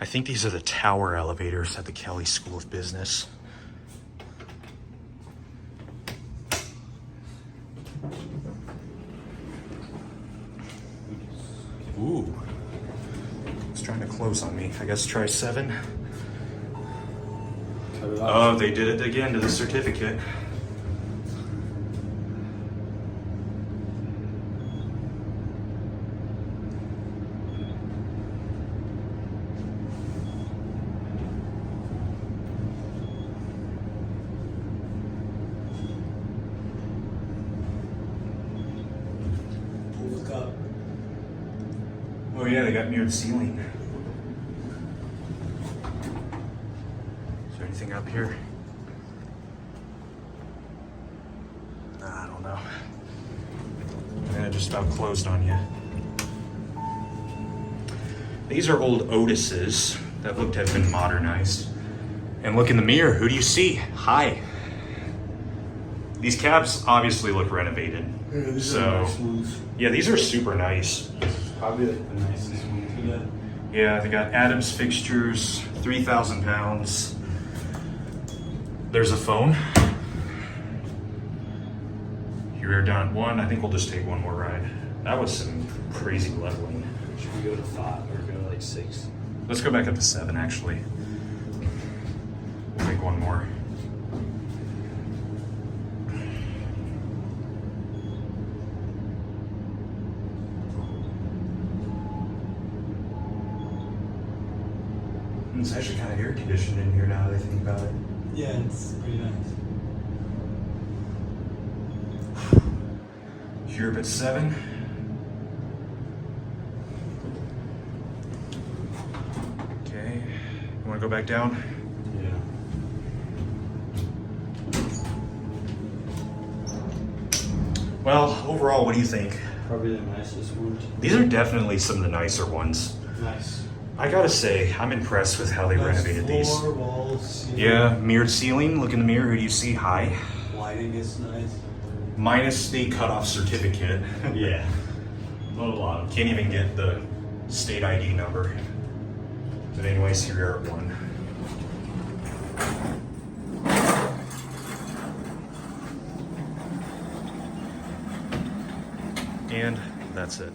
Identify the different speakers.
Speaker 1: I think these are the tower elevators at the Kelley School of Business. Ooh. It's trying to close on me. I guess try 7. Oh, they did it again to the certificate. Oh yeah, they got mirrored ceiling. Is there anything up here? Nah, I don't know. And it just about closed on you. These are old Otises that look to have been modernized. And look in the mirror, who do you see? Hi. These cabs obviously look renovated.
Speaker 2: Yeah, these are nice ones.
Speaker 1: Yeah, these are super nice.
Speaker 2: Probably like the nicest one today.
Speaker 1: Yeah, they got Adams fixtures, 3,000 pounds. There's a phone. You're down at 1. I think we'll just take one more ride. That was some crazy leveling.
Speaker 2: Should we go to 5 or go to like 6?
Speaker 1: Let's go back up to 7, actually. We'll take one more. It's actually kind of air conditioned in here now that I think about it.
Speaker 2: Yeah, it's pretty nice.
Speaker 1: You're up at 7. Okay. You want to go back down?
Speaker 2: Yeah.
Speaker 1: Well, overall, what do you think?
Speaker 2: Probably the nicest ones.
Speaker 1: These are definitely some of the nicer ones.
Speaker 2: Nice.
Speaker 1: I gotta say, I'm impressed with how they renovated these.
Speaker 2: Floor, walls, ceiling.
Speaker 1: Yeah, mirrored ceiling. Look in the mirror. Who do you see? Hi.
Speaker 2: Lighting is nice.
Speaker 1: Minus the cutoff certificate.
Speaker 2: Yeah. Not a lot of.
Speaker 1: Can't even get the state ID number. But anyways, here we are at 1. And that's it.